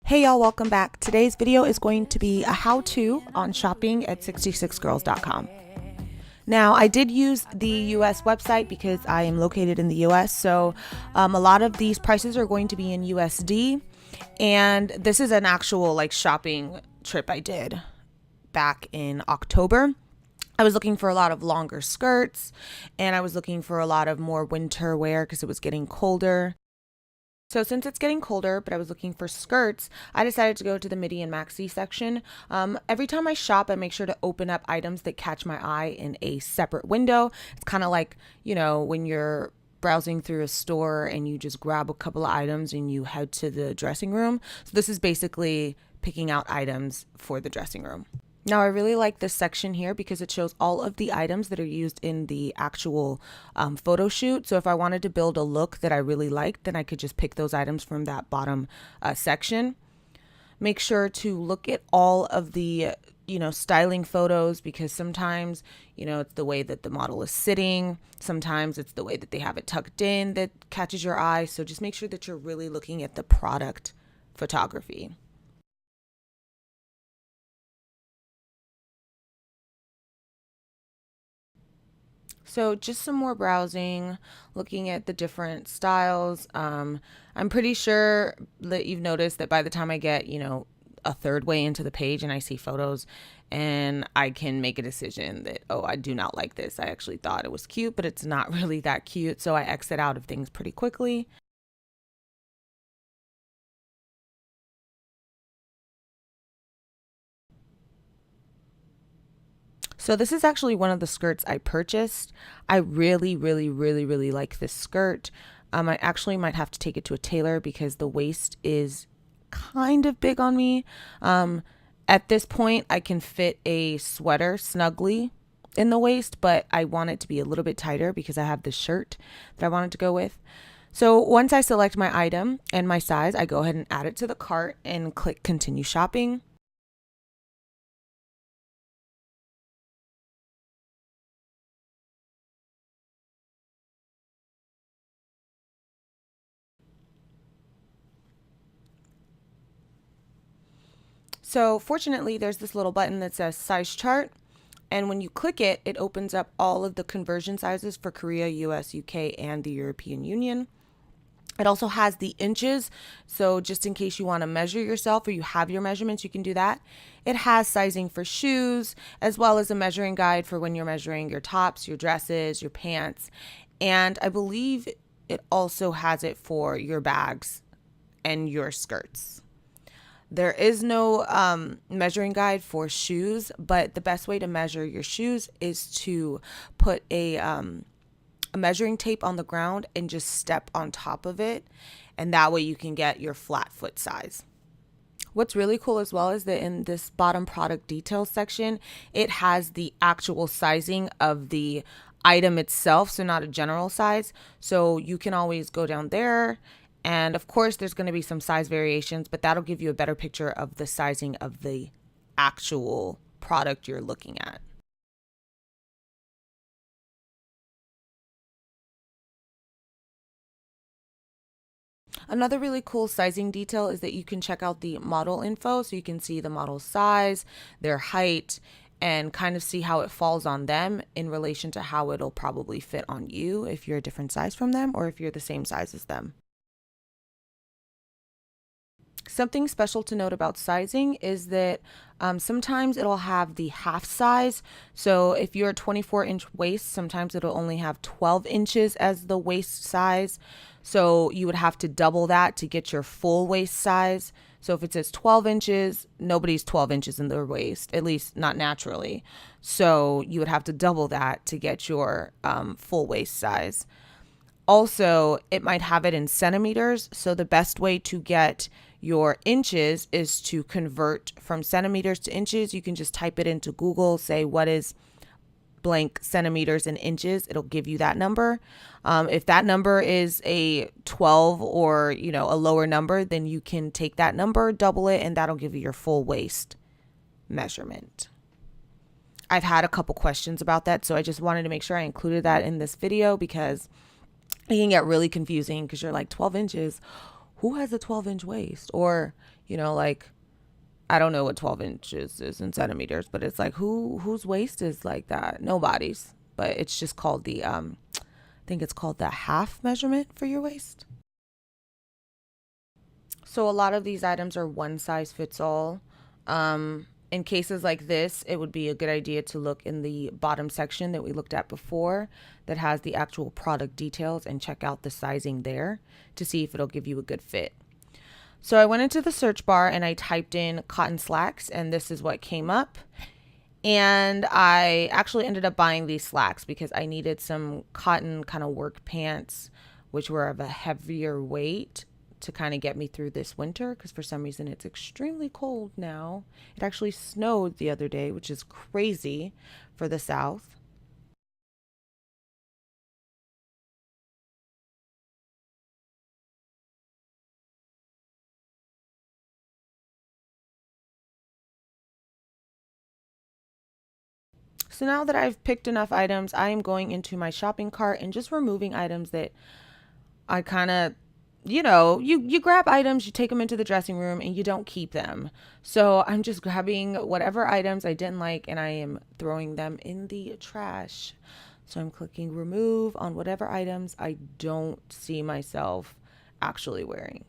Hey y'all, welcome back. Today's video is going to be a how-to on shopping at 66girls.com. Now, I did use the US website because I am located in the US, so a lot of these prices are going to be in USD, and this is an actual shopping trip I did back in October. I was looking for a lot of longer skirts, and I was looking for a lot of more winter wear because it was getting colder. So since it's getting colder, but I was looking for skirts, I decided to go to the midi and maxi section. Every time I shop, I make sure to open up items that catch my eye in a separate window. It's kind of like, when you're browsing through a store and you just grab a couple of items and you head to the dressing room. So this is basically picking out items for the dressing room. Now, I really like this section here because it shows all of the items that are used in the actual photo shoot. So if I wanted to build a look that I really liked, then I could just pick those items from that bottom section. Make sure to look at all of the, styling photos, because sometimes, it's the way that the model is sitting. Sometimes it's the way that they have it tucked in that catches your eye. So just make sure that you're really looking at the product photography. So just some more browsing, looking at the different styles. I'm pretty sure that you've noticed that by the time I get, a third way into the page and I see photos and I can make a decision that, oh, I do not like this. I actually thought it was cute, but it's not really that cute. So I exit out of things pretty quickly. So this is actually one of the skirts I purchased. I really, really, really, really like this skirt. I actually might have to take it to a tailor because the waist is kind of big on me. At this point, I can fit a sweater snugly in the waist, but I want it to be a little bit tighter because I have this shirt that I wanted to go with. So once I select my item and my size, I go ahead and add it to the cart and click continue shopping. So fortunately, there's this little button that says size chart. And when you click it, it opens up all of the conversion sizes for Korea, US, UK, and the European Union. It also has the inches. So just in case you want to measure yourself or you have your measurements, you can do that. It has sizing for shoes, as well as a measuring guide for when you're measuring your tops, your dresses, your pants. And I believe it also has it for your bags and your skirts. There is no measuring guide for shoes, but the best way to measure your shoes is to put a measuring tape on the ground and just step on top of it. And that way you can get your flat foot size. What's really cool as well is that in this bottom product details section, it has the actual sizing of the item itself, so not a general size. So you can always go down there. And of course, there's going to be some size variations, but that'll give you a better picture of the sizing of the actual product you're looking at. Another really cool sizing detail is that you can check out the model info, so you can see the model's size, their height, and kind of see how it falls on them in relation to how it'll probably fit on you if you're a different size from them or if you're the same size as them. Something special to note about sizing is that sometimes it'll have the half size. So if you're a 24-inch waist, sometimes it'll only have 12 inches as the waist size. So you would have to double that to get your full waist size. So if it says 12 inches, nobody's 12 inches in their waist, at least not naturally. So you would have to double that to get your full waist size. Also, it might have it in centimeters. So the best way to get your inches is to convert from centimeters to inches. You can just type it into Google, say what is blank centimeters and inches. It'll give you that number. If that number is a 12 or, a lower number, then you can take that number, double it, and that'll give you your full waist measurement. I've had a couple questions about that, so I just wanted to make sure I included that in this video because it can get really confusing because you're like 12 inches. Who has a 12-inch waist? Or, Like, I don't know what 12 inches is in centimeters, but it's like, whose waist is like that? Nobody's. But it's just called I think it's called the half measurement for your waist. So a lot of these items are one size fits all. In cases like this, it would be a good idea to look in the bottom section that we looked at before that has the actual product details and check out the sizing there to see if it'll give you a good fit. So I went into the search bar and I typed in cotton slacks, and this is what came up. And I actually ended up buying these slacks because I needed some cotton kind of work pants, which were of a heavier weight to kind of get me through this winter, because for some reason it's extremely cold now. It actually snowed the other day, which is crazy for the South. So now that I've picked enough items, I am going into my shopping cart and just removing items that I kind of, you grab items, you take them into the dressing room and you don't keep them. So I'm just grabbing whatever items I didn't like and I am throwing them in the trash. So I'm clicking remove on whatever items I don't see myself actually wearing.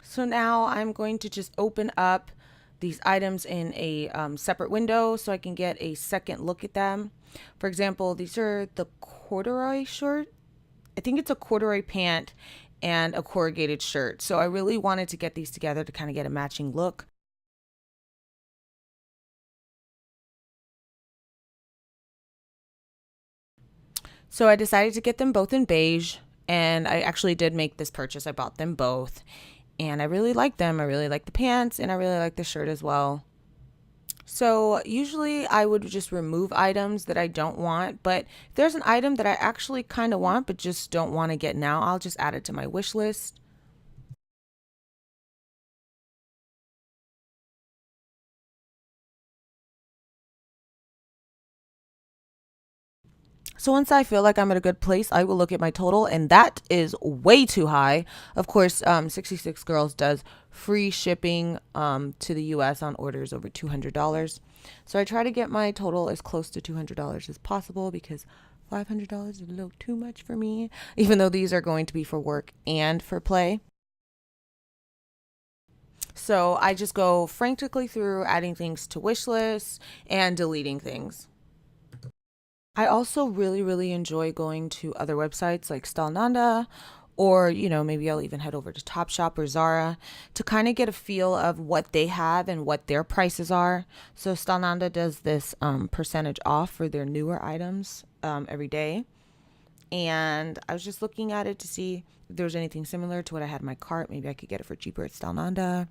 So now I'm going to just open up these items in a separate window so I can get a second look at them. For example, these are the corduroy shirt. I think it's a corduroy pant and a corrugated shirt. So I really wanted to get these together to kind of get a matching look. So I decided to get them both in beige, and I actually did make this purchase. I bought them both and I really like them. I really like the pants and I really like the shirt as well. So usually I would just remove items that I don't want, but if there's an item that I actually kind of want but just don't want to get now, I'll just add it to my wish list. So once I feel like I'm at a good place, I will look at my total, and that is way too high. Of course, 66 Girls does free shipping to the US on orders over $200. So I try to get my total as close to $200 as possible because $500 is a little too much for me, even though these are going to be for work and for play. So I just go frantically through adding things to wish lists and deleting things. I also really, really enjoy going to other websites like Stalnanda, or, maybe I'll even head over to Topshop or Zara to kind of get a feel of what they have and what their prices are. So Stalnanda does this percentage off for their newer items every day. And I was just looking at it to see if there was anything similar to what I had in my cart. Maybe I could get it for cheaper at Stalnanda.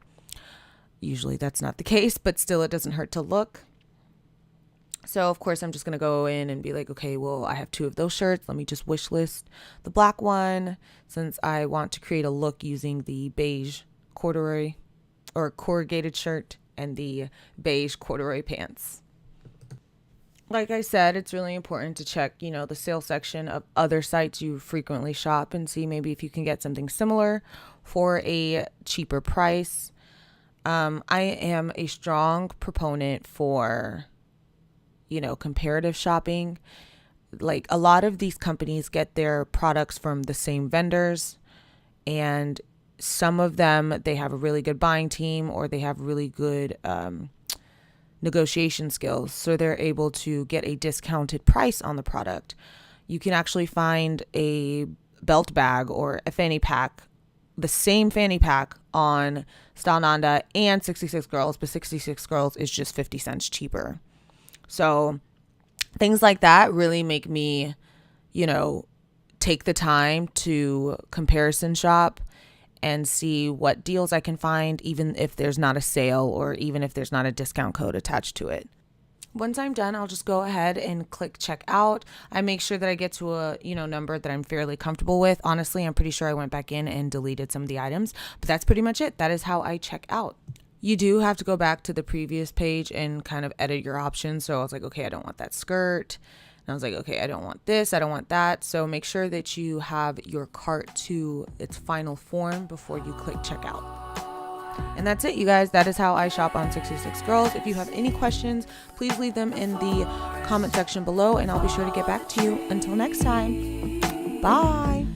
Usually that's not the case, but still it doesn't hurt to look. So of course I'm just going to go in and be like, okay, well, I have two of those shirts. Let me just wish list the black one since I want to create a look using the beige corduroy or corrugated shirt and the beige corduroy pants. Like I said, it's really important to check, the sale section of other sites you frequently shop and see maybe if you can get something similar for a cheaper price. I am a strong proponent for comparative shopping. Like a lot of these companies get their products from the same vendors, and some of them, they have a really good buying team or they have really good negotiation skills. So they're able to get a discounted price on the product. You can actually find a belt bag or a fanny pack, the same fanny pack on Stalnanda and 66 Girls, but 66 Girls is just 50 cents cheaper. So things like that really make me, take the time to comparison shop and see what deals I can find, even if there's not a sale or even if there's not a discount code attached to it. Once I'm done, I'll just go ahead and click check out. I make sure that I get to a, number that I'm fairly comfortable with. Honestly, I'm pretty sure I went back in and deleted some of the items, but that's pretty much it. That is how I check out. You do have to go back to the previous page and kind of edit your options. So I was like, okay, I don't want that skirt. And I was like, okay, I don't want this, I don't want that. So make sure that you have your cart to its final form before you click checkout. And that's it, you guys. That is how I shop on 66 Girls. If you have any questions, please leave them in the comment section below, and I'll be sure to get back to you. Until next time, bye.